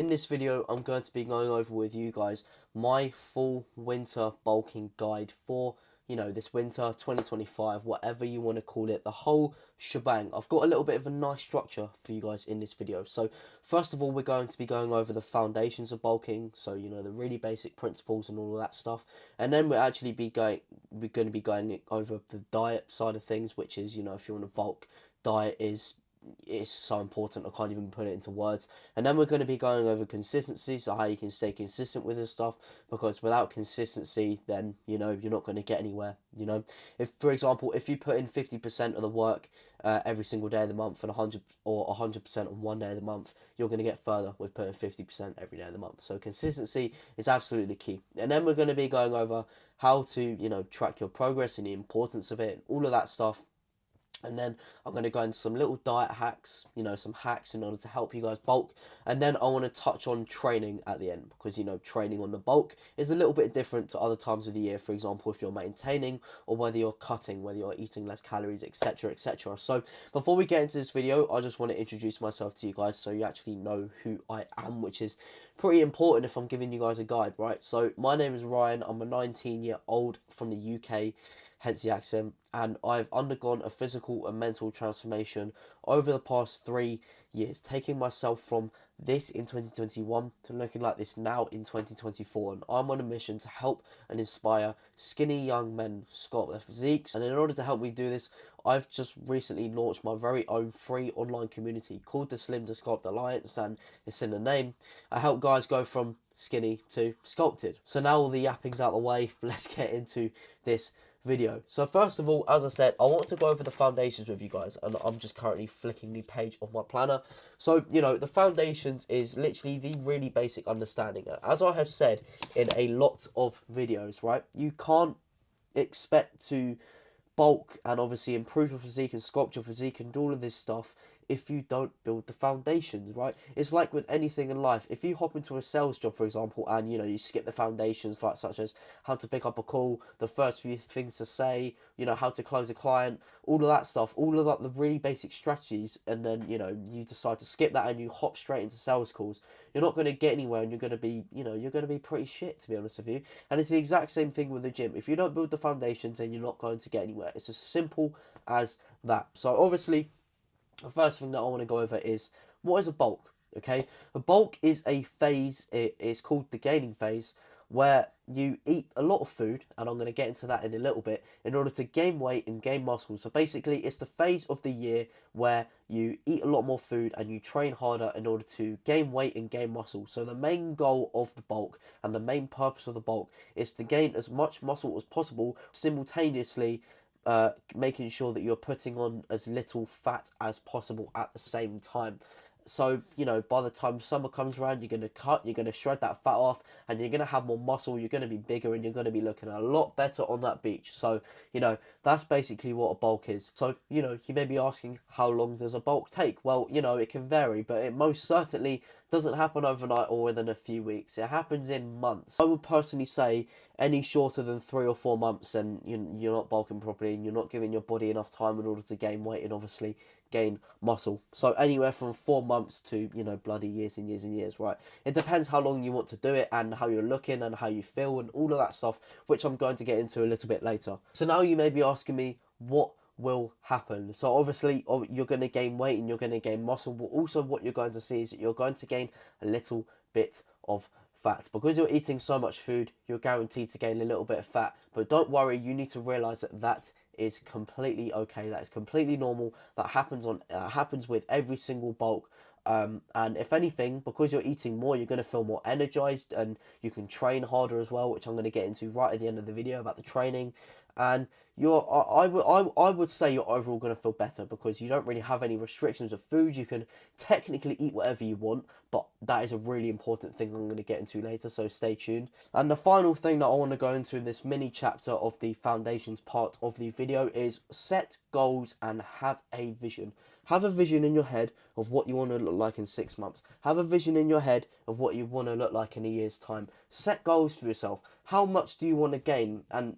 In this video, I'm going to be going over with you guys my full winter bulking guide for, this winter 2025, whatever you want to call it, the whole shebang. I've got a little bit of a nice structure for you guys in this video. So first of all, we're going to be going over the foundations of bulking. So, the really basic principles and all of that stuff. And then we're going to be going over the diet side of things, which is, if you want to bulk, diet is so important. I can't even put it into words. And then we're going to be going over consistency, so how you can stay consistent with this stuff, because without consistency, then you're not going to get anywhere. If, for example, if you put in 50% of the work every single day of the month, and 100% on one day of the month, you're going to get further with putting 50% every day of the month. So consistency is absolutely key. And then we're going to be going over how to track your progress and the importance of it and all of that stuff. And then I'm going to go into some little diet hacks, some hacks in order to help you guys bulk. And then I want to touch on training at the end, because, training on the bulk is a little bit different to other times of the year. For example, if you're maintaining or whether you're cutting, whether you're eating less calories, etc, etc. So before we get into this video, I just want to introduce myself to you guys so you actually know who I am, which is pretty important if I'm giving you guys a guide, right? So my name is Ryan. I'm a 19-year-old from the UK, hence the accent, and I've undergone a physical and mental transformation over the past 3 years, taking myself from this in 2021 to looking like this now in 2024. And I'm on a mission to help and inspire skinny young men sculpt their physiques. And in order to help me do this, I've just recently launched my very own free online community called the Slim to Sculpt Alliance, and it's in the name. I help guys go from skinny to sculpted. So now all the yapping's out of the way, let's get into this video. So first of all, as I said, I want to go over the foundations with you guys, and I'm just currently flicking the page of my planner. So the foundations is literally the really basic understanding. As I have said in a lot of videos, right, you can't expect to bulk and obviously improve your physique and sculpt your physique and do all of this stuff if you don't build the foundations, right? It's like with anything in life. If you hop into a sales job, for example, and you skip the foundations, like such as how to pick up a call, the first few things to say, how to close a client, all of that stuff, all of that, the really basic strategies, and then you decide to skip that and you hop straight into sales calls, you're not going to get anywhere, and you're going to be you're going to be pretty shit, to be honest with you. And it's the exact same thing with the gym. If you don't build the foundations, then you're not going to get anywhere. It's as simple as that. So obviously, the first thing that I want to go over is, what is a bulk? Okay, a bulk is a phase, it's called the gaining phase, where you eat a lot of food, and I'm going to get into that in a little bit, in order to gain weight and gain muscle. So basically, it's the phase of the year where you eat a lot more food and you train harder in order to gain weight and gain muscle. So the main goal of the bulk and the main purpose of the bulk is to gain as much muscle as possible, simultaneously making sure that you're putting on as little fat as possible at the same time. So, by the time summer comes around, you're going to cut, you're going to shred that fat off, and you're going to have more muscle, you're going to be bigger, and you're going to be looking a lot better on that beach. So, that's basically what a bulk is. So, you may be asking, how long does a bulk take? Well, it can vary, but it most certainly doesn't happen overnight or within a few weeks. It happens in months. I would personally say any shorter than 3 or 4 months, and you're not bulking properly, and you're not giving your body enough time in order to gain weight and obviously gain muscle. So anywhere from 4 months to bloody years and years and years, right? It depends how long you want to do it and how you're looking and how you feel and all of that stuff, which I'm going to get into a little bit later. So now you may be asking me, what will happen? So obviously you're going to gain weight and you're going to gain muscle, but also what you're going to see is that you're going to gain a little bit of fat. Because you're eating so much food, you're guaranteed to gain a little bit of fat. But don't worry, you need to realize that that is completely okay. That is completely normal. That happens with every single bulk. And if anything, because you're eating more, you're going to feel more energized, and you can train harder as well, which I'm going to get into right at the end of the video about the training. And I would say you're overall going to feel better, because you don't really have any restrictions of food. You can technically eat whatever you want, but that is a really important thing I'm going to get into later, so stay tuned. And the final thing that I want to go into in this mini chapter of the foundations part of the video is set goals and have a vision. Have a vision in your head of what you want to look like in 6 months. Have a vision in your head of what you want to look like in a year's time. Set goals for yourself. How much do you want to gain? And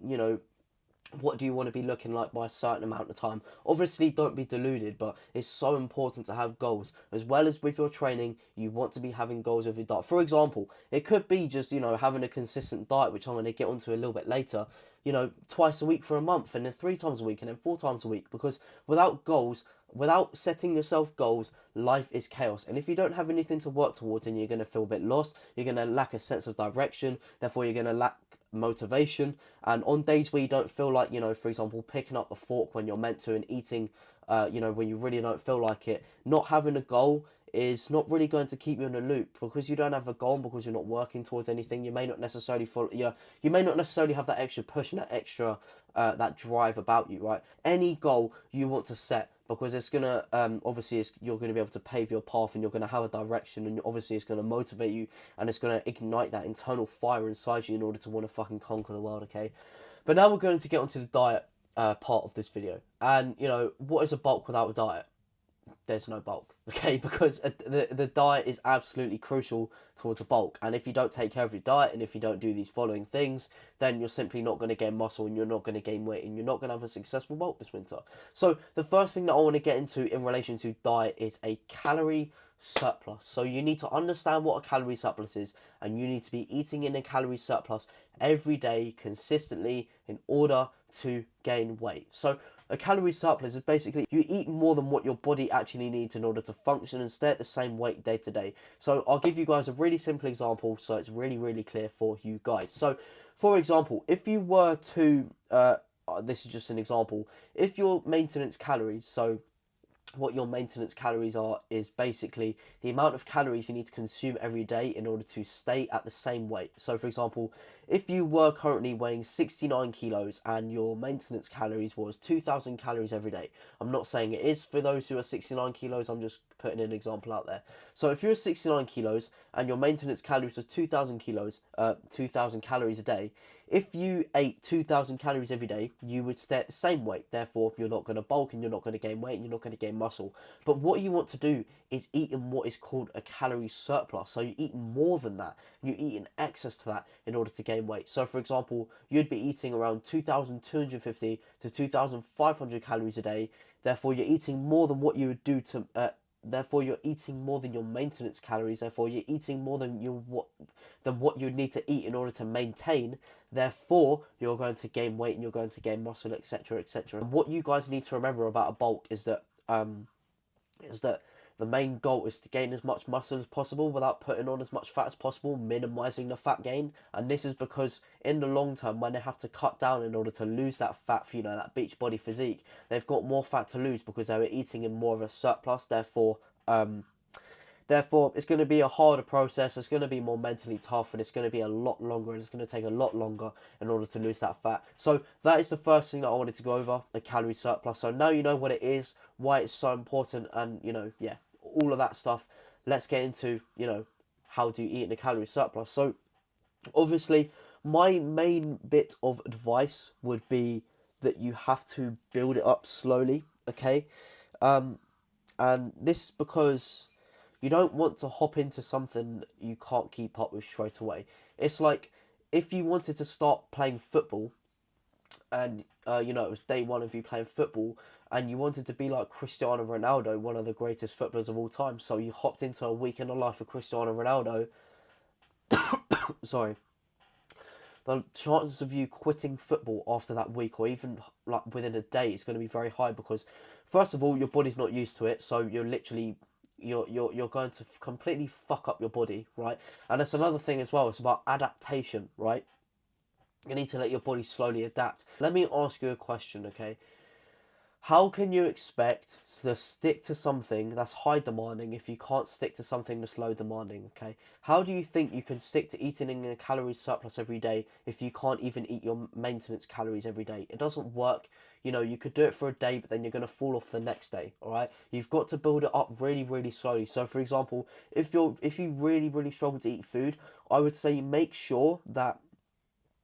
what do you want to be looking like by a certain amount of time. Obviously, don't be deluded, but it's so important to have goals. As well as with your training, you want to be having goals with your diet. For example, it could be just, having a consistent diet, which I'm going to get onto a little bit later, twice a week for a month, and then 3 times a week, and then 4 times a week. Because without goals, without setting yourself goals, life is chaos. And if you don't have anything to work towards, then you're going to feel a bit lost. You're going to lack a sense of direction. Therefore, you're going to lack motivation. And on days where you don't feel like, for example, picking up the fork when you're meant to, and eating, when you really don't feel like it, not having a goal is not really going to keep you in a loop. Because you don't have a goal, and because you're not working towards anything, you may not necessarily follow, you may not necessarily have that extra push and that extra that drive about you, right? Any goal you want to set, because it's gonna obviously you're gonna be able to pave your path, and you're gonna have a direction, and obviously it's gonna motivate you, and it's gonna ignite that internal fire inside you in order to want to fucking conquer the world. Okay, but now we're going to get onto the diet part of this video. And what is a bulk without a diet? There's no bulk, okay? Because the diet is absolutely crucial towards a bulk. And if you don't take care of your diet, and if you don't do these following things, then you're simply not going to gain muscle, and you're not going to gain weight, and you're not going to have a successful bulk this winter. So the first thing that I want to get into in relation to diet is a calorie surplus. So you need to understand what a calorie surplus is, and you need to be eating in a calorie surplus every day consistently in order to gain weight. So a calorie surplus is basically you eat more than what your body actually needs in order to function and stay at the same weight day to day. So I'll give you guys a really simple example so it's really, really clear for you guys. So for example, if you were to, this is just an example, if your maintenance calories, so what your maintenance calories are is basically the amount of calories you need to consume every day in order to stay at the same weight. So for example, if you were currently weighing 69 kilos and your maintenance calories was 2,000 calories every day, I'm not saying it is for those who are 69 kilos, I'm just putting an example out there. So if you're 69 kilos and your maintenance calories are 2,000 calories a day, if you ate 2,000 calories every day, you would stay at the same weight. Therefore, you're not going to bulk, and you're not going to gain weight, and you're not going to gain muscle. But what you want to do is eat in what is called a calorie surplus. So you eat more than that, and you eat in excess to that in order to gain weight. So for example, you'd be eating around 2,250 to 2,500 calories a day. Therefore, you're eating more than what you would do to therefore you're eating more than your maintenance calories. Therefore you're eating more than what you need to eat in order to maintain. Therefore you're going to gain weight, and you're going to gain muscle, etc., etc. And what you guys need to remember about a bulk is that the main goal is to gain as much muscle as possible without putting on as much fat as possible, minimizing the fat gain. And this is because in the long term, when they have to cut down in order to lose that fat for, that beach body physique, they've got more fat to lose because they were eating in more of a surplus. Therefore, it's going to be a harder process, it's going to be more mentally tough, and it's going to be a lot longer, and it's going to take a lot longer in order to lose that fat. So that is the first thing that I wanted to go over, a calorie surplus. So now you know what it is, why it's so important, and, yeah, all of that stuff. Let's get into, how do you eat in a calorie surplus. So obviously, my main bit of advice would be that you have to build it up slowly, okay? And this is because you don't want to hop into something you can't keep up with straight away. It's like if you wanted to start playing football, and it was day one of you playing football, and you wanted to be like Cristiano Ronaldo, one of the greatest footballers of all time. So you hopped into a week in the life of Cristiano Ronaldo. Sorry. The chances of you quitting football after that week, or even like within a day, is going to be very high, because first of all, your body's not used to it. So you're literally you're going to completely fuck up your body, right? And that's another thing as well. It's about adaptation, right? You need to let your body slowly adapt. Let me ask you a question, okay? How can you expect to stick to something that's high demanding if you can't stick to something that's low demanding, okay? How do you think you can stick to eating in a calorie surplus every day if you can't even eat your maintenance calories every day? It doesn't work. You could do it for a day, but then you're going to fall off the next day, all right? You've got to build it up really, really slowly. So for example, if you really, really struggle to eat food, I would say make sure that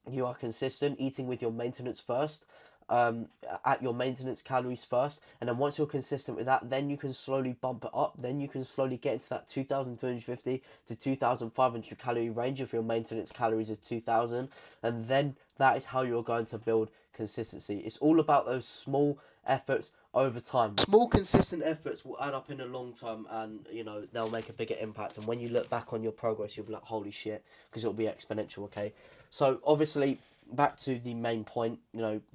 you are consistent, eating with your maintenance first. at your maintenance calories first, and then once you're consistent with that, then you can slowly bump it up. Then you can slowly get into that 2,250 to 2,500 calorie range if your maintenance calories is 2,000, and then that is how you're going to build consistency. It's all about those small efforts over time. Small consistent efforts will add up in the long term, and they'll make a bigger impact. And when you look back on your progress, you'll be like, holy shit, because it'll be exponential. Okay, so obviously, back to the main point,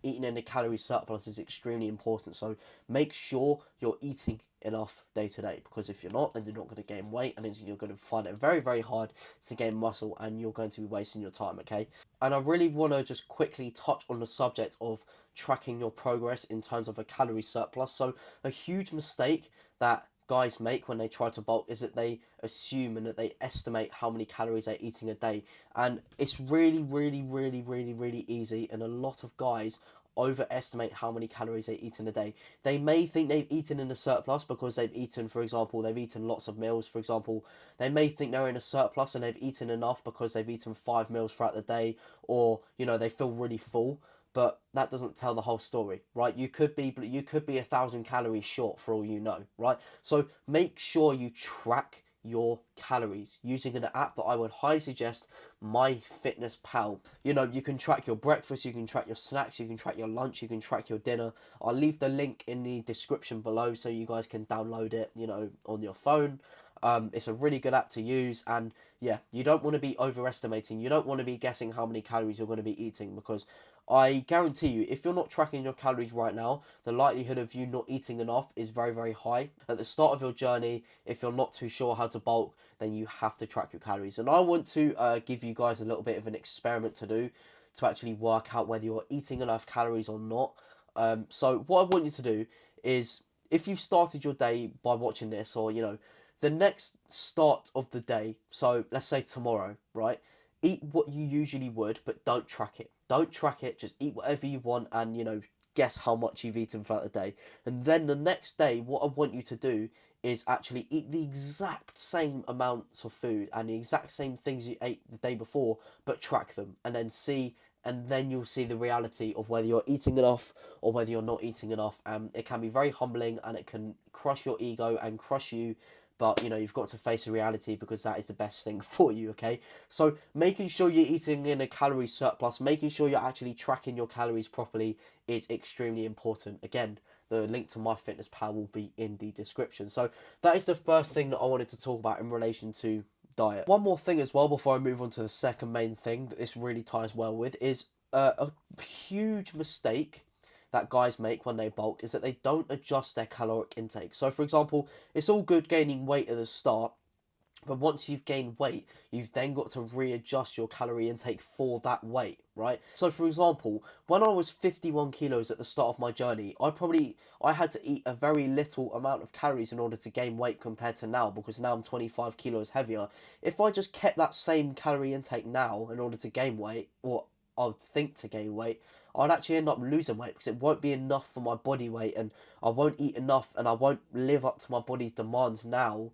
eating in a calorie surplus is extremely important. So make sure you're eating enough day to day, because if you're not, then you're not going to gain weight, and you're going to find it very, very hard to gain muscle, and you're going to be wasting your time. Okay, and I really want to just quickly touch on the subject of tracking your progress in terms of a calorie surplus. So a huge mistake that guys make when they try to bulk is that they assume and that they estimate how many calories they're eating a day, and it's really, really, really, really, really easy, and a lot of guys overestimate how many calories they eat in a day. They may think they've eaten in a surplus because they've eaten, for example, they've eaten lots of meals. For example, they may think they're in a surplus and they've eaten enough because they've eaten 5 meals throughout the day, or they feel really full. But that doesn't tell the whole story, right? You could be 1,000 calories short for all you know, right? So make sure you track your calories using an app that I would highly suggest, MyFitnessPal. You can track your breakfast, you can track your snacks, you can track your lunch, you can track your dinner. I'll leave the link in the description below so you guys can download it, on your phone. It's a really good app to use, and yeah, you don't want to be overestimating. You don't want to be guessing how many calories you're going to be eating, because I guarantee you, if you're not tracking your calories right now, the likelihood of you not eating enough is very, very high. At the start of your journey, if you're not too sure how to bulk, then you have to track your calories. And I want to give you guys a little bit of an experiment to do to actually work out whether you're eating enough calories or not. So what I want you to do is, if you've started your day by watching this, or the next start of the day, so let's say tomorrow, right? Eat what you usually would, but don't track it. Don't track it, just eat whatever you want, and guess how much you've eaten throughout the day. And then the next day, what I want you to do is actually eat the exact same amounts of food and the exact same things you ate the day before, but track them, and then you'll see the reality of whether you're eating enough or whether you're not eating enough. It can be very humbling, and it can crush your ego and crush you, but you've got to face a reality, because that is the best thing for you. Okay, so making sure you're eating in a calorie surplus, making sure you're actually tracking your calories properly is extremely important. Again, the link to MyFitnessPal will be in the description. So that is the first thing that I wanted to talk about in relation to diet. One more thing as well before I move on to the second main thing that this really ties well with is a huge mistake that guys make when they bulk is that they don't adjust their caloric intake. So for example, it's all good gaining weight at the start, but once you've gained weight, you've then got to readjust your calorie intake for that weight, right? So for example, when I was 51 kilos at the start of my journey, I had to eat a very little amount of calories in order to gain weight compared to now, because now I'm 25 kilos heavier. If I just kept that same calorie intake now in order to gain weight, or I would think to gain weight, I'd actually end up losing weight, because it won't be enough for my body weight, and I won't eat enough, and I won't live up to my body's demands now,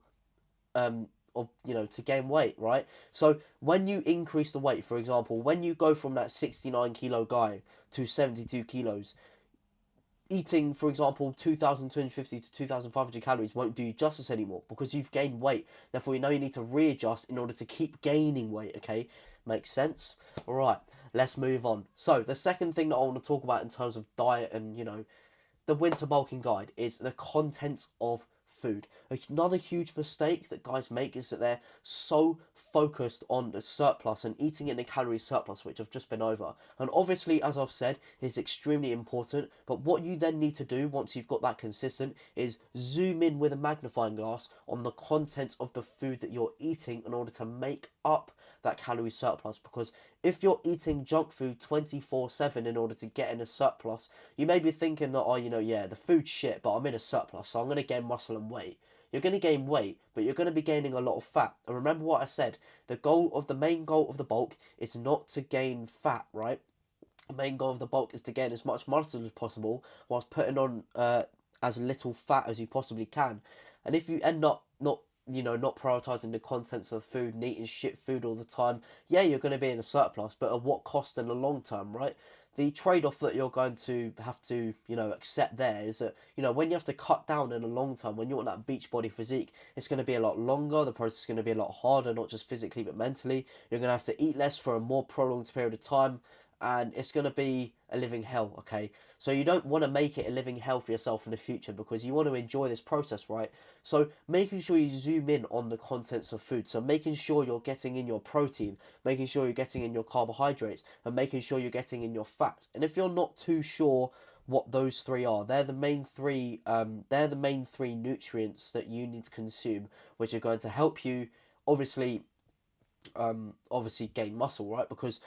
to gain weight, right? So when you increase the weight, for example, when you go from that 69 kilo guy to 72 kilos, eating, for example, 2,250 to 2,500 calories won't do you justice anymore, because you've gained weight. Therefore, you need to readjust in order to keep gaining weight, okay? Makes sense? All right, let's move on. So the second thing that I want to talk about in terms of diet and, the winter bulking guide is the content of food. Another huge mistake that guys make is that they're so focused on the surplus and eating in a calorie surplus, which I've just been over. And obviously, as I've said, is extremely important. But what you then need to do once you've got that consistent is zoom in with a magnifying glass on the content of the food that you're eating in order to make up that calorie surplus. Because if you're eating junk food 24/7 in order to get in a surplus, you may be thinking that, yeah, the food's shit, but I'm in a surplus, so I'm going to gain muscle and weight. You're going to gain weight, but you're going to be gaining a lot of fat. And remember what I said, the main goal of the bulk is not to gain fat, right? The main goal of the bulk is to gain as much muscle as possible whilst putting on as little fat as you possibly can. And if you end up not you know, not prioritizing the contents of the food and eating shit food all the time, yeah, you're going to be in a surplus, but at what cost in the long term, right? The trade-off that you're going to have to, you know, accept there is that, you know, when you have to cut down in the long term, when you want that beach body physique, it's going to be a lot longer, the process is going to be a lot harder, not just physically but mentally. You're going to have to eat less for a more prolonged period of time, and it's going to be a living hell, okay? So you don't want to make it a living hell for yourself in the future, because you want to enjoy this process, right? So making sure you zoom in on the contents of food, so making sure you're getting in your protein, making sure you're getting in your carbohydrates, and making sure you're getting in your fat. And if you're not too sure what those three are, they're the main three nutrients that you need to consume, which are going to help you obviously obviously gain muscle, right? Because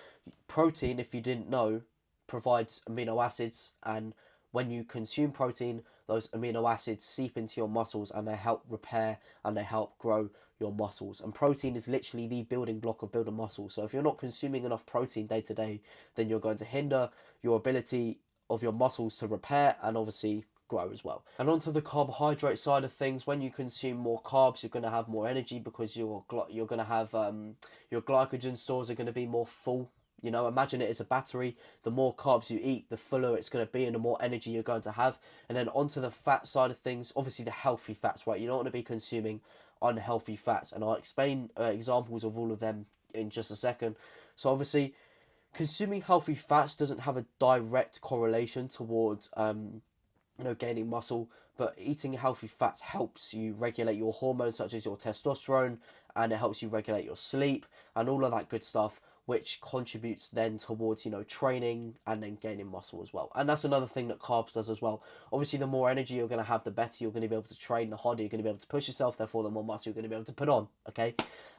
protein, if you didn't know, provides amino acids, and when you consume protein, those amino acids seep into your muscles and they help repair and they help grow your muscles. And protein is literally the building block of building muscle. So if you're not consuming enough protein day to day, then you're going to hinder your ability of your muscles to repair and obviously grow as well. And onto the carbohydrate side of things, when you consume more carbs, you're going to have more energy, because you're going to have your glycogen stores are going to be more full. You know, imagine it as a battery. The more carbs you eat, the fuller it's going to be and the more energy you're going to have. And then onto the fat side of things, obviously the healthy fats, right? You don't want to be consuming unhealthy fats, and I'll explain examples of all of them in just a second. So obviously consuming healthy fats doesn't have a direct correlation towards you know, gaining muscle, but eating healthy fats helps you regulate your hormones such as your testosterone, and it helps you regulate your sleep and all of that good stuff, which contributes then towards, you know, training and then gaining muscle as well. And that's another thing that carbs does as well. Obviously the more energy you're going to have, the better you're going to be able to train, the harder you're going to be able to push yourself, therefore the more muscle you're going to be able to put on, okay?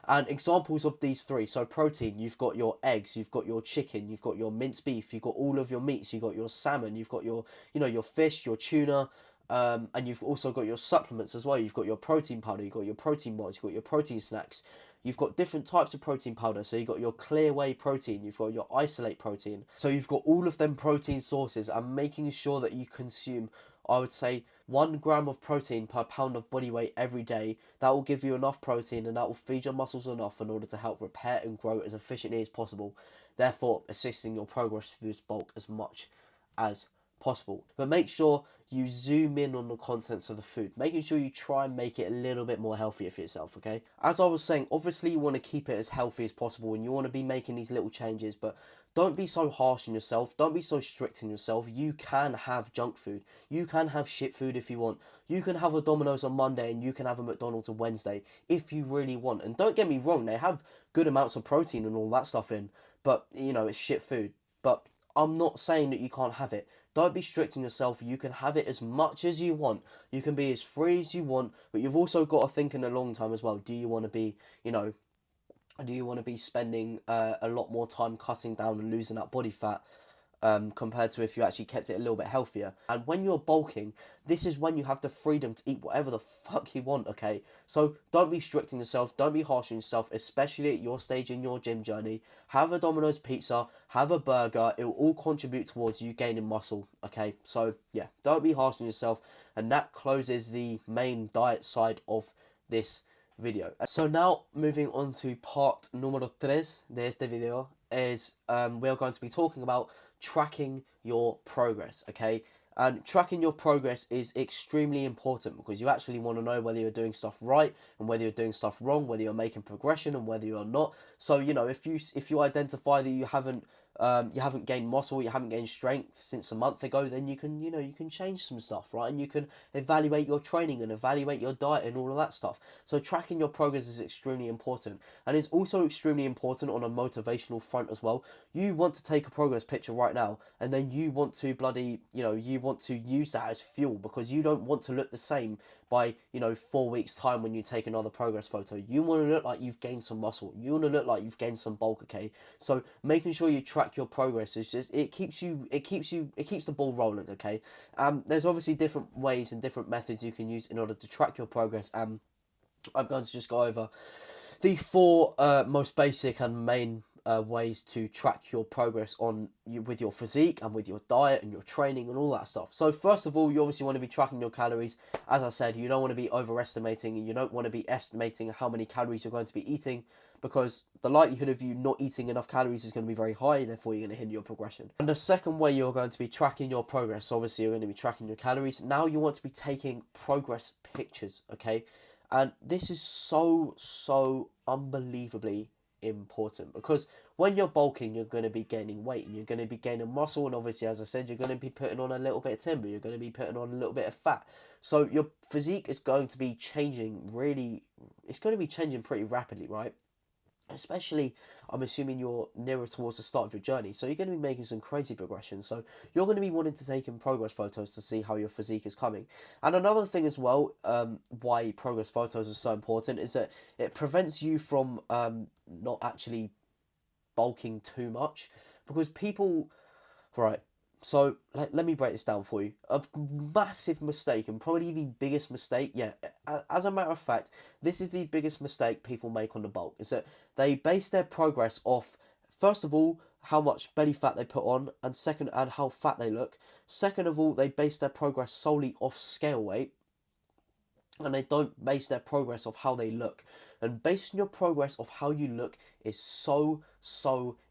And examples of these three, so protein, you've got your eggs, you've got your chicken, you've got your minced beef, you've got all of your meats, you've got your salmon, you've got your, you know, your fish, your tuna, and you've also got your supplements as well. You've got your protein powder, you've got your protein bars, you've got your protein snacks. You've got different types of protein powder. So you've got your clear whey protein, you've got your isolate protein. So you've got all of them protein sources, and making sure that you consume, I would say, 1 gram of protein per pound of body weight every day. That will give you enough protein, and that will feed your muscles enough in order to help repair and grow as efficiently as possible, therefore assisting your progress through this bulk as much as possible. But make sure you zoom in on the contents of the food, making sure you try and make it a little bit more healthier for yourself, okay? As I was saying, obviously you want to keep it as healthy as possible, and you want to be making these little changes, but don't be so harsh on yourself, don't be so strict on yourself. You can have junk food, you can have shit food if you want, you can have a Domino's on Monday and you can have a McDonald's on Wednesday if you really want. And don't get me wrong, they have good amounts of protein and all that stuff in, but you know, it's shit food. But I'm not saying that you can't have it. Don't be strict on yourself. You can have it as much as you want. You can be as free as you want, but you've also got to think in the long term as well. Do you want to be, you know, do you want to be spending a lot more time cutting down and losing that body fat, compared to if you actually kept it a little bit healthier? And when you're bulking, this is when you have the freedom to eat whatever the fuck you want, okay? So don't be strict on yourself, don't be harsh on yourself, especially at your stage in your gym journey. Have a Domino's pizza, have a burger, it will all contribute towards you gaining muscle, okay? So yeah, don't be harsh on yourself. And that closes the main diet side of this video. So now moving on to part número 3 de este video is we are going to be talking about tracking your progress, okay? And tracking your progress is extremely important, because you actually want to know whether you're doing stuff right and whether you're doing stuff wrong, whether you're making progression and whether you're not. So you know, if you identify that you haven't gained muscle, you haven't gained strength since a month ago, then you can, you know, you can change some stuff, right? And you can evaluate your training and evaluate your diet and all of that stuff. So tracking your progress is extremely important, and it's also extremely important on a motivational front as well. You want to take a progress picture right now, and then you want to bloody, you know, you want to use that as fuel, because you don't want to look the same by, you know, 4 weeks time when you take another progress photo. You want to look like you've gained some muscle, you want to look like you've gained some bulk, okay? So making sure you track your progress is just, it keeps the ball rolling, okay? There's obviously different ways and different methods you can use in order to track your progress, and I'm going to just go over the 4 most basic and main ways to track your progress with your physique and with your diet and your training and all that stuff. So first of all, you obviously want to be tracking your calories. As I said, you don't want to be overestimating, and you don't want to be estimating how many calories you're going to be eating, because the likelihood of you not eating enough calories is going to be very high, therefore you're going to hinder your progression. And the second way you're going to be tracking your progress, obviously you're going to be tracking your calories. Now you want to be taking progress pictures, okay? And this is so unbelievably important, because when you're bulking, you're going to be gaining weight and you're going to be gaining muscle, and obviously, as I said, you're going to be putting on a little bit of timber, you're going to be putting on a little bit of fat. So your physique is going to be changing it's going to be changing pretty rapidly, right? Especially, I'm assuming you're nearer towards the start of your journey, so you're going to be making some crazy progression. So you're going to be wanting to take in progress photos to see how your physique is coming. And another thing as well, why progress photos are so important, is that it prevents you from not actually bulking too much, because people, right, so let me break this down for you. A massive mistake, and probably the biggest mistake, yeah, as a matter of fact, this is the biggest mistake people make on the bulk, is that they base their progress off, first of all, how much belly fat they put on, and second, and how fat they look. Second of all, they base their progress solely off scale weight, and they don't base their progress off how they look. And basing your progress off how you look is so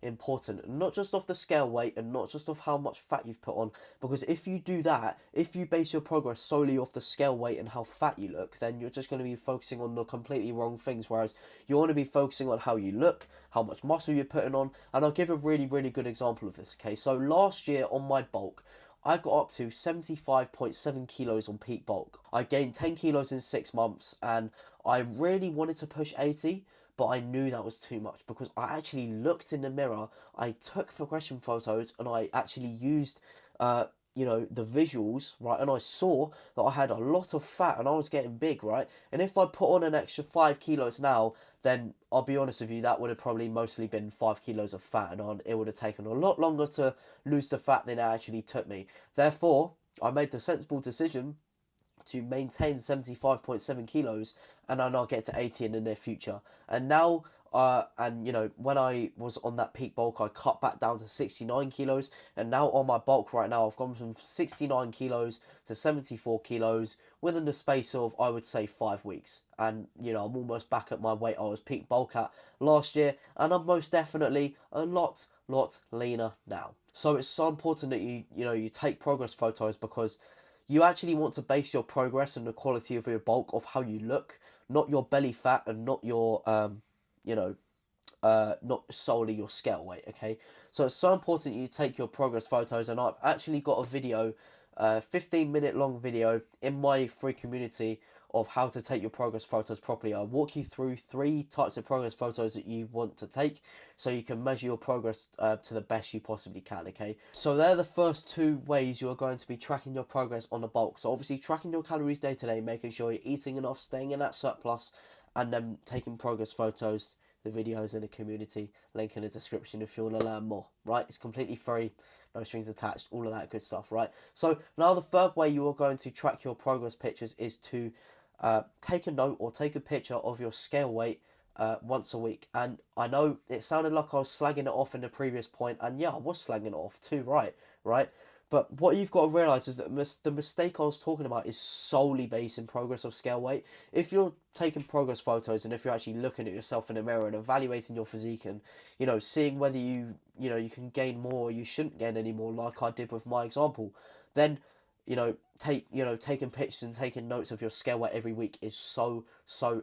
important, not just off the scale weight and not just off how much fat you've put on, because if you do that, if you base your progress solely off the scale weight and how fat you look, then you're just going to be focusing on the completely wrong things. Whereas you want to be focusing on how you look, how much muscle you're putting on. And I'll give a really good example of this. Okay, so last year on my bulk, I got up to 75.7 kilos on peak bulk. I gained 10 kilos in 6 months, and I really wanted to push 80, but I knew that was too much, because I actually looked in the mirror, I took progression photos, and I actually used, the visuals, right? And I saw that I had a lot of fat and I was getting big, right? And if I put on an extra 5 kilos now, then I'll be honest with you, that would have probably mostly been 5 kilos of fat, and it would have taken a lot longer to lose the fat than it actually took me. Therefore, I made the sensible decision to maintain 75.7 kilos, and then I'll get to 80 in the near future. And now, when I was on that peak bulk, I cut back down to 69 kilos, and now on my bulk right now, I've gone from 69 kilos to 74 kilos within the space of, I would say, 5 weeks. And, I'm almost back at my weight I was peak bulk at last year, and I'm most definitely a lot leaner now. So it's so important that you take progress photos, because you actually want to base your progress and the quality of your bulk off how you look, not your belly fat, and not your, not solely your scale weight, okay? So it's so important you take your progress photos, and I've actually got a video, 15-minute long video in my free community of how to take your progress photos properly. I'll walk you through 3 types of progress photos that you want to take, so you can measure your progress to the best you possibly can, okay? So they're the first 2 ways you're going to be tracking your progress on the bulk. So obviously tracking your calories day to day, making sure you're eating enough, staying in that surplus, and then taking progress photos. The videos in the community, link in the description if you want to learn more, right? It's completely free, no strings attached, all of that good stuff, right? So now the third way you are going to track your progress pictures is to take a note or take a picture of your scale weight once a week. And I know it sounded like I was slagging it off in the previous point, and yeah, I was slagging it off too, right? But what you've got to realise is that the mistake I was talking about is solely based in progress of scale weight. If you're taking progress photos, and if you're actually looking at yourself in the mirror and evaluating your physique, and seeing whether you can gain more or you shouldn't gain any more, like I did with my example, then taking pictures and taking notes of your scale weight every week is so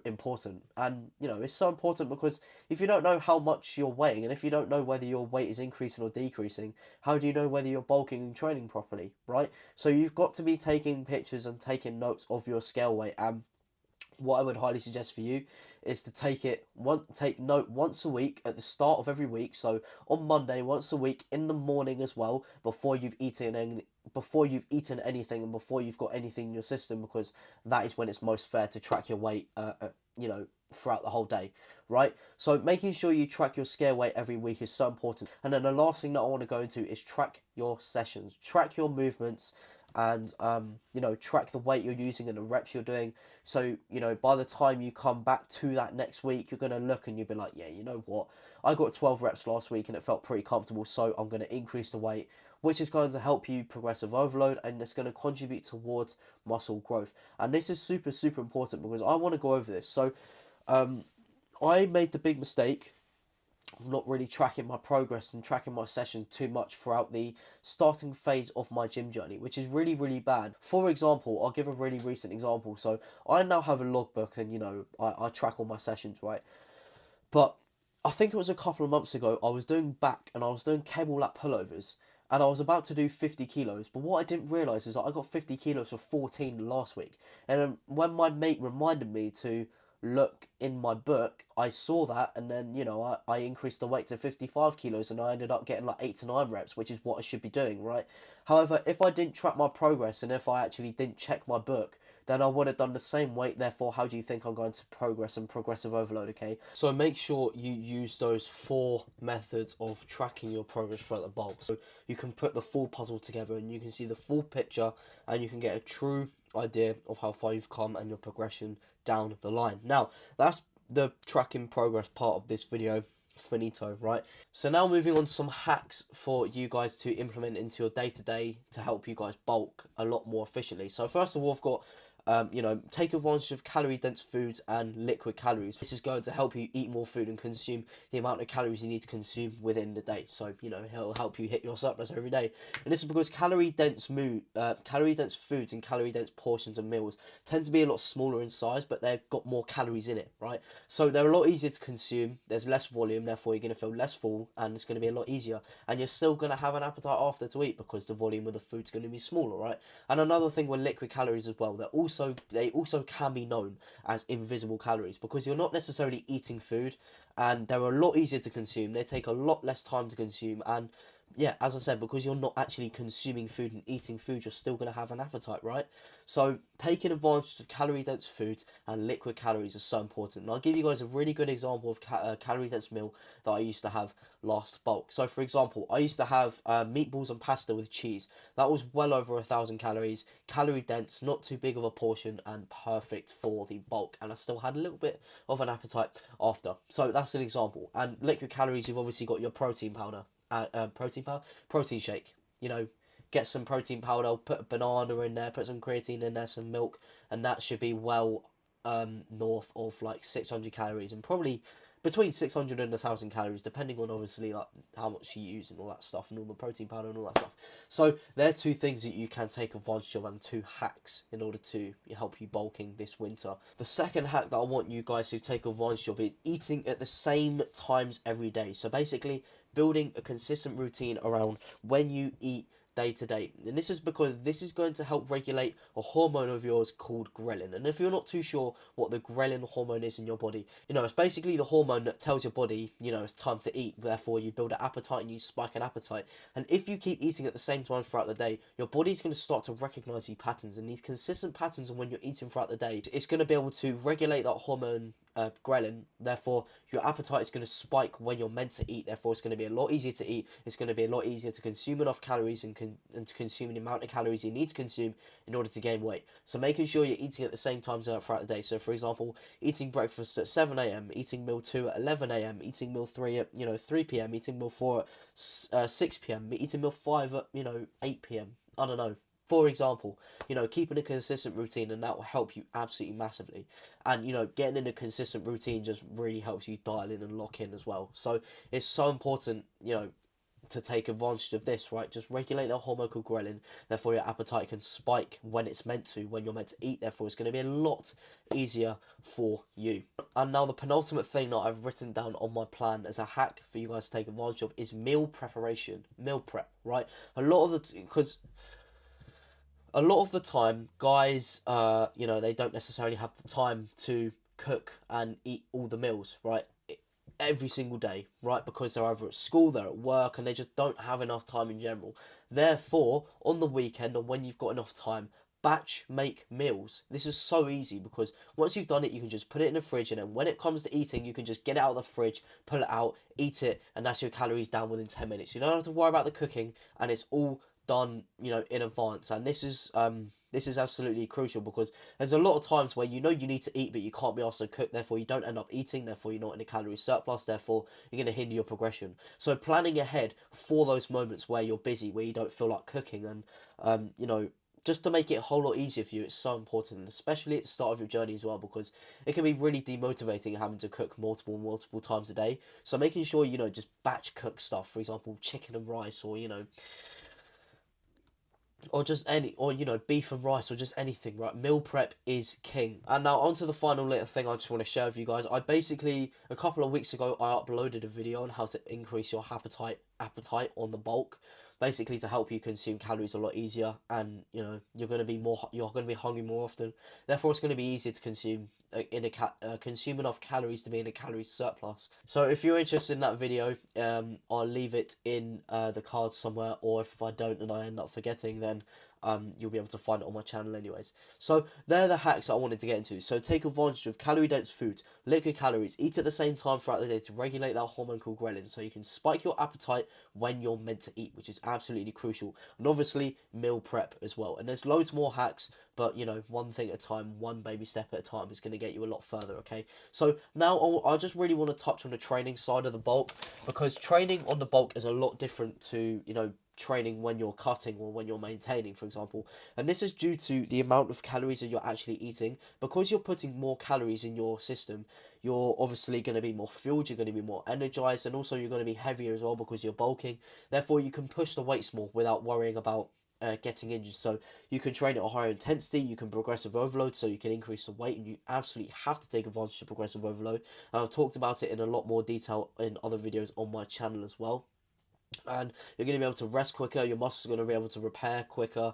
important. And it's so important because if you don't know how much you're weighing, and if you don't know whether your weight is increasing or decreasing, how do you know whether you're bulking and training properly, right? So you've got to be taking pictures and taking notes of your scale weight. And what I would highly suggest for you is to take note once a week at the start of every week. So on Monday, once a week in the morning as well, before you've eaten anything and before you've got anything in your system, because that is when it's most fair to track your weight, throughout the whole day, right? So making sure you track your scale weight every week is so important. And then the last thing that I want to go into is track your sessions, track your movements, and you know, track the weight you're using and the reps you're doing. So you know, by the time you come back to that next week, you're going to look and you'll be like, yeah, you know what, I got 12 reps last week and it felt pretty comfortable, so I'm going to increase the weight, which is going to help you progressive overload, and it's going to contribute towards muscle growth. And this is super super important because I want to go over this. So I made the big mistake of not really tracking my progress and tracking my sessions too much throughout the starting phase of my gym journey, which is really, really bad. For example, I'll give a really recent example. So I now have a logbook and, you know, I track all my sessions, right? But I think it was a couple of months ago, I was doing back and I was doing cable lap pullovers, and I was about to do 50 kilos. But what I didn't realise is that I got 50 kilos for 14 last week. And when my mate reminded me to look in my book, I saw that, and then, you know, I increased the weight to 55 kilos and I ended up getting like 8 to 9 reps, which is what I should be doing, right? However, if I didn't track my progress and if I actually didn't check my book, then I would have done the same weight. Therefore, how do you think I'm going to progress and progressive overload, okay? So make sure you use those 4 methods of tracking your progress throughout the bulk. So you can put the full puzzle together and you can see the full picture and you can get a true idea of how far you've come and your progression down the line. Now, that's the tracking progress part of this video. Finito, right? So now moving on to some hacks for you guys to implement into your day-to-day to help you guys bulk a lot more efficiently. So first of all, I've got you know, take advantage of calorie dense foods and liquid calories. This is going to help you eat more food and consume the amount of calories you need to consume within the day. So, you know, it'll help you hit your surplus every day. And this is because calorie dense foods and calorie dense portions of meals tend to be a lot smaller in size, but they've got more calories in it, right? So they're a lot easier to consume. There's less volume, therefore you're going to feel less full, and it's going to be a lot easier. And you're still going to have an appetite after to eat because the volume of the food's going to be smaller, right? And another thing with liquid calories as well, they also can be known as invisible calories because you're not necessarily eating food, and they're a lot easier to consume. They take a lot less time to consume, and yeah, as I said, because you're not actually consuming food and eating food, you're still going to have an appetite, right? So taking advantage of calorie dense foods and liquid calories is so important. And I'll give you guys a really good example of calorie dense meal that I used to have last bulk. So for example, I used to have meatballs and pasta with cheese. That was well over 1,000 calories, calorie dense, not too big of a portion, and perfect for the bulk. And I still had a little bit of an appetite after. So that's an example. And liquid calories, you've obviously got your protein powder. Protein shake. You know, get some protein powder, put a banana in there, put some creatine in there, some milk, and that should be well north of like 600 calories, and probably between 600 and 1,000 calories, depending on obviously like how much you use and all that stuff, and all the protein powder and all that stuff. So they're 2 things that you can take advantage of, and 2 hacks in order to help you bulking this winter. The second hack that I want you guys to take advantage of is eating at the same times every day. So basically building a consistent routine around when you eat day to day. And this is because this is going to help regulate a hormone of yours called ghrelin. And if you're not too sure what the ghrelin hormone is in your body, you know, it's basically the hormone that tells your body, you know, it's time to eat. Therefore, you build an appetite and you spike an appetite. And if you keep eating at the same time throughout the day, your body's going to start to recognize these patterns, and these consistent patterns of when you're eating throughout the day, it's going to be able to regulate that hormone ghrelin. Therefore, your appetite is going to spike when you're meant to eat. Therefore, it's going to be a lot easier to eat. It's going to be a lot easier to consume enough calories and to consume the amount of calories you need to consume in order to gain weight. So making sure you're eating at the same times throughout the day. So for example, eating breakfast at 7 a.m, eating meal 2 at 11 a.m, eating meal 3 at 3 p.m, eating meal 4 at 6 p.m, eating meal 5 at 8 p.m. I don't know. For example, keeping a consistent routine, and that will help you absolutely massively. And, getting in a consistent routine just really helps you dial in and lock in as well. So it's so important, to take advantage of this, right? Just regulate the hormone called ghrelin. Therefore, your appetite can spike when it's meant to, when you're meant to eat. Therefore, it's going to be a lot easier for you. And now the penultimate thing that I've written down on my plan as a hack for you guys to take advantage of is meal preparation, meal prep, right? Because a lot of the time, guys, they don't necessarily have the time to cook and eat all the meals, right? Every single day, right? Because they're either at school, they're at work, and they just don't have enough time in general. Therefore, on the weekend, or when you've got enough time, batch make meals. This is so easy because once you've done it, you can just put it in the fridge, and then when it comes to eating, you can just get it out of the fridge, pull it out, eat it, and that's your calories down within 10 minutes. You don't have to worry about the cooking, and it's all done, in advance. And this is absolutely crucial, because there's a lot of times where you need to eat, but you can't be asked to cook. Therefore, you don't end up eating. Therefore, you're not in a calorie surplus. Therefore, you're going to hinder your progression. So, planning ahead for those moments where you're busy, where you don't feel like cooking, and just to make it a whole lot easier for you, it's so important, and especially at the start of your journey as well, because it can be really demotivating having to cook multiple times a day. So making sure just batch cook stuff, for example, chicken and rice, or just any, or beef and rice, or just anything, right? Meal prep is king. And now on to the final little thing I just want to share with you guys. I basically, a couple of weeks ago, I uploaded a video on how to increase your appetite on the bulk, basically to help you consume calories a lot easier. And you're going to be hungry more often. Therefore, it's going to be easier to consume enough calories to be in a calorie surplus. So if you're interested in that video, I'll leave it in the cards somewhere, or if I don't and I end up forgetting, then you'll be able to find it on my channel anyways. So they're the hacks that I wanted to get into. So take advantage of calorie dense foods, liquid calories, eat at the same time throughout the day to regulate that hormone called ghrelin, so you can spike your appetite when you're meant to eat, which is absolutely crucial. And obviously meal prep as well. And there's loads more hacks, but one thing at a time, one baby step at a time is going to get you a lot further. Okay, so now I just really want to touch on the training side of the bulk, because training on the bulk is a lot different to training when you're cutting or when you're maintaining, for example. And this is due to the amount of calories that you're actually eating. Because you're putting more calories in your system, you're obviously going to be more fueled, you're going to be more energized, and also you're going to be heavier as well because you're bulking. Therefore, you can push the weights more without worrying about getting injured. So you can train at a higher intensity, you can progressive overload, so you can increase the weight, and you absolutely have to take advantage of progressive overload. And I've talked about it in a lot more detail in other videos on my channel as well. And you're going to be able to rest quicker, your muscles are going to be able to repair quicker,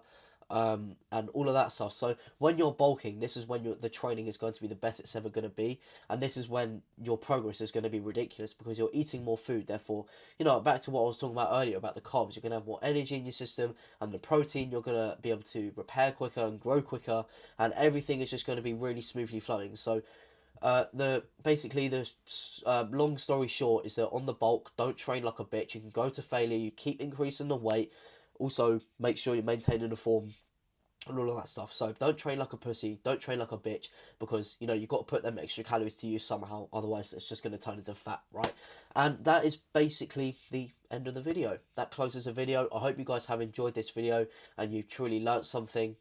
and all of that stuff. So when you're bulking, this is when the training is going to be the best it's ever going to be, and this is when your progress is going to be ridiculous, because you're eating more food. Therefore, back to what I was talking about earlier about the carbs, you're going to have more energy in your system, and the protein, you're going to be able to repair quicker and grow quicker, and everything is just going to be really smoothly flowing. So the long story short is that on the bulk, don't train like a bitch. You can go to failure. You keep increasing the weight. Also, make sure you're maintaining the form and all of that stuff. So don't train like a pussy. Don't train like a bitch, because you've got to put them extra calories to use somehow. Otherwise, it's just going to turn into fat, right? And that is basically the end of the video. That closes the video. I hope you guys have enjoyed this video and you've truly learnt something.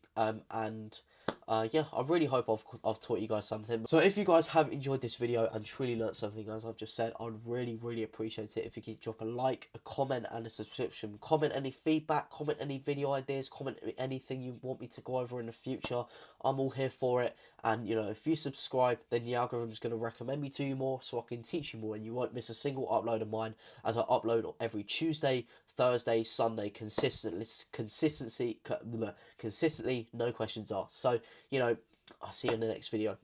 Yeah, I really hope I've taught you guys something. So if you guys have enjoyed this video and truly learnt something, as I've just said, I'd really appreciate it if you could drop a like, a comment, and a subscription. Comment any feedback, comment any video ideas, comment anything you want me to go over in the future. I'm all here for it. And if you subscribe, then the algorithm's going to recommend me to you more, so I can teach you more, and you won't miss a single upload of mine, as I upload every Tuesday, Thursday, Sunday, consistently, no questions asked. So I'll see you in the next video.